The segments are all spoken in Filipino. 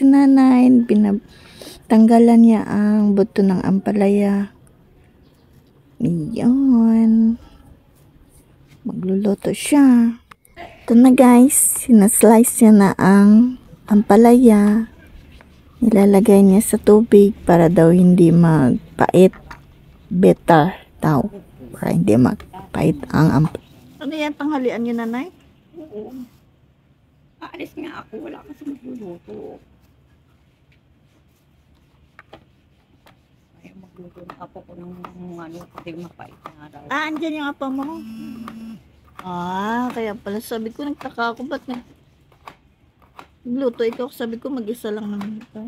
si nanay, tanggalan niya ang buto ng ampalaya. Iyon. Magluluto siya. Ito na guys, sinaslice niya na ang ampalaya. Nilalagay niya sa tubig para daw hindi magpait. Better daw. Para hindi magpait ang ampalaya. Ano yan, tanghalian niyo nanay? Oo. Aalis nga ako, wala kasi magluluto. Ayaw magluto na ako ko ng ano, kasi mapait na daw. Andyan yung apa mo? Kaya pala sabi ko, nagtaka ako, ba't nagluto ikaw? Sabi ko, mag-isa lang naman ito.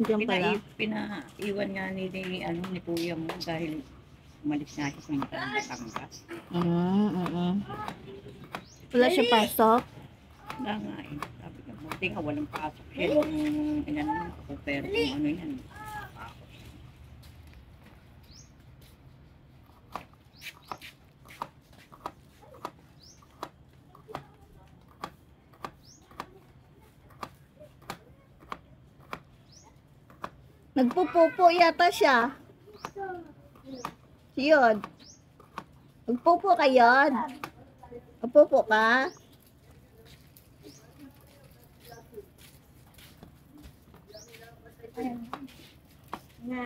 Diyan pala. Pinaiwan nga ni kuya mo dahil umalis na siya sa Batangas. Wala siya pasok? Wala nga eh. Sabi ko, buti nga walang pasok siya nung inanong ako, pero kung ano yan. Nagpupupo yata siya. Yun. Nagpupo ka yun. Nagpupo ka? Na.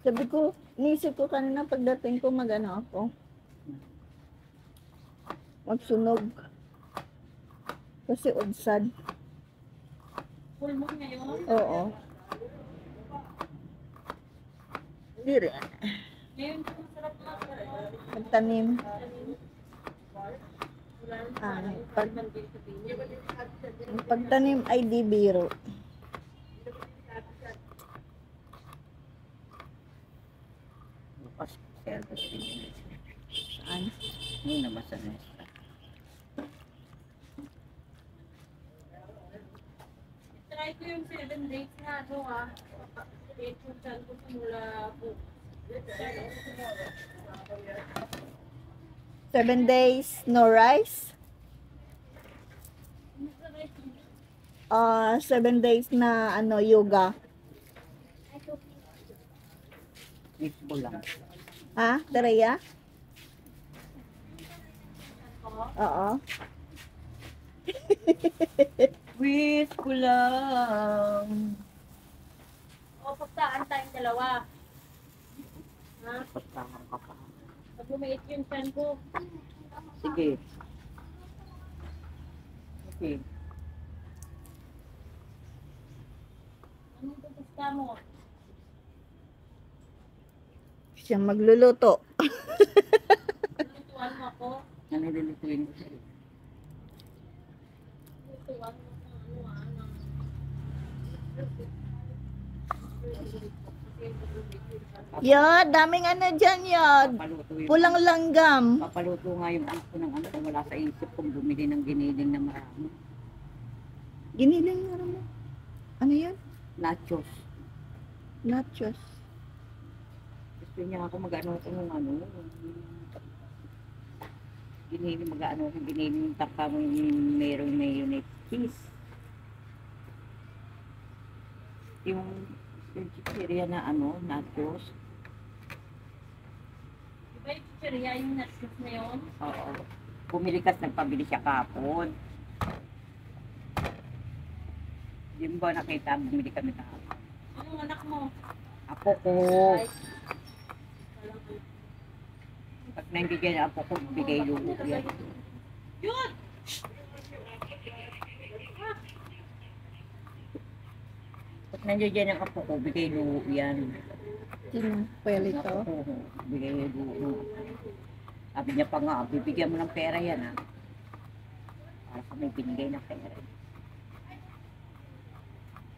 Sabi ko, inisip ko kanina pagdating ko mag-ano ako. Magsunog. Kasi udsad. Full mo ngayon? Oo. Hindi rin. Ngayon ko masarap na. Magtanim. Pagtanim ay di biro. Bukas service din. Saan? Hindi naman sa nesta. Try ko yung 7 days na ano i-puntan ko simula po. 7 days, no rice? 7 days na ano, yoga. Misbo lang. Ha? Dareya? Oo. Wish ko lang. O, pagtaan tayong dalawa. Ha? Pagtangang ka pa. Pag lumiit yung fan ko. Sige. Okay. Anong pupusta mo? Siya magluluto. Lutuan mo ako? Ano lulutuin ko sa'yo? Lutuan mo ng ano Yod, daming ano dyan, Yod. Papalutuin. Pulang langgam. Papaluto nga yung anak ko ng ano, wala sa isip kung bumili ng giniling na marami. Giniling nga naman. Ano yan? Nachos. Nachos. Gusto niya ako mag-ano ito ng ano. Giniling mag-ano, giniling taka mo yung mayroong mayonnaise cheese. Yung chichirya na ano, nachos. Diba yung chicheria, yung nachos na yun? Oo. Bumili kasi nagpabili siya kapon. Yung ba nakita, bumili kami kahapon. Anong anak mo? Apo ko. Ay, Pag naibigyan niya apo ko, bigay luto yan. yun! Pag nandiyan ang apo ko, bigay luto yan. Sino? Pelito? Oo, bigay luto. Sabi niya pa nga, bibigyan mo ng pera yan ha. Para sa may binigay na pera.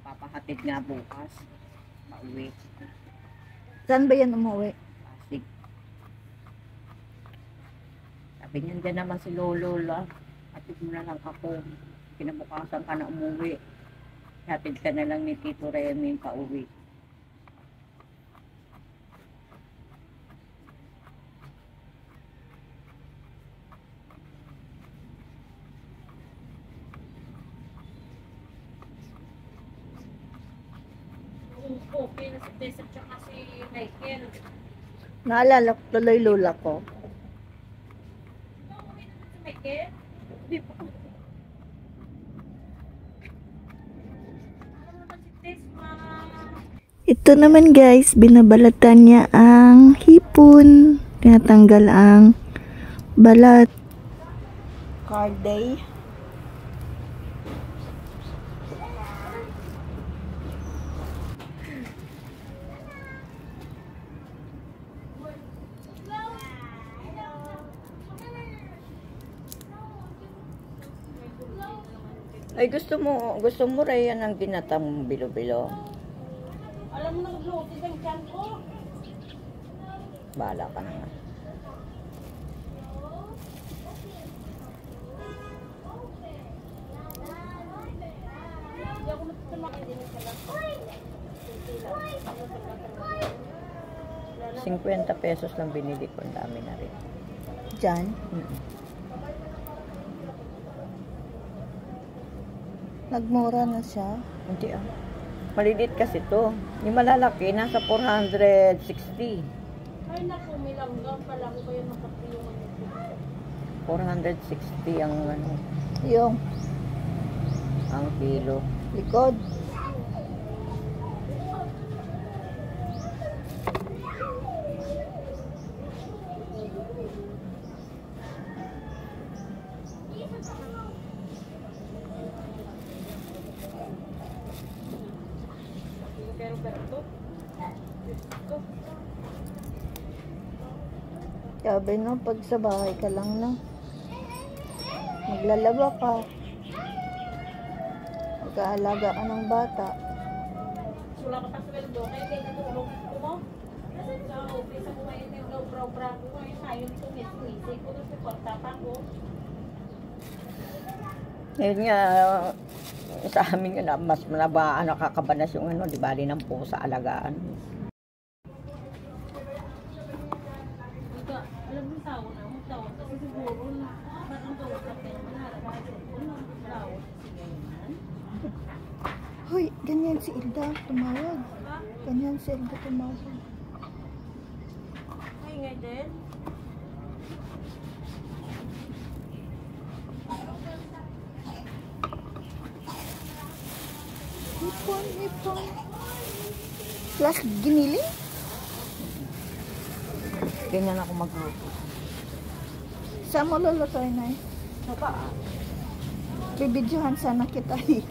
Papahatid nga bukas. Pauwi. Saan ba yan umuwi? Pasig. Sabi niya, dyan naman si Lolo la. Hatid mo na lang ako. Kinabukasan ka na umuwi. Hatid ka na lang ni Tito Remy pauwi. Okay na si Tessa tsaka si Michael. Naalala ko tuloy lola ko. Okay naman si Michael? Hindi pa. Ano naman si Tess, ma? Ito naman guys, binabalatan niya ang hipon. Tinatanggal ang balat. Card day. Ay, gusto mo rin yan ang ginatang bilo-bilo. Alam mo na magluto ng tiyan ko. Bahala ka naman. Hindi ako natutumak. Hindi na sila. 50 pesos lang binili ko. Ang dami na rin. Diyan? Nagmura na siya. Hindi ah. Malilit kasi to. Yung malalaki, nasa 460. Ay naku, may langgam pala ko kayo nakapiyungan nito. 460 ang ano, Yung ang kilo. likod. Pero to. Sabi no, pag sa bahay ka lang na. Maglalaba ka. Mag-aalaga ka ng bata. Wala ka pa sweldo. Kaya kaya natulog ko mo. Sa office ako ngayon yung bra-bra ko ngayon. Ayaw nito ngisi ko. Tapos kwarta pa ko. Ngayon nga, sa amin yun, mas manabaan, nakakabanas yung ano, di bali ng pusa alagaan. Alam mo tao na, tao. Kasi siguro na, parang tao ka kaya manarapin ko na tao. Hoy, ganyan si Ilda tumawag. Ganyan si Ilda tumawag. Ay, nga din. Ipon. Plus giniling? Ganyan ako magluto. Saan mo lulutoy na eh? Sa paa. Bibidyohan sana kita eh.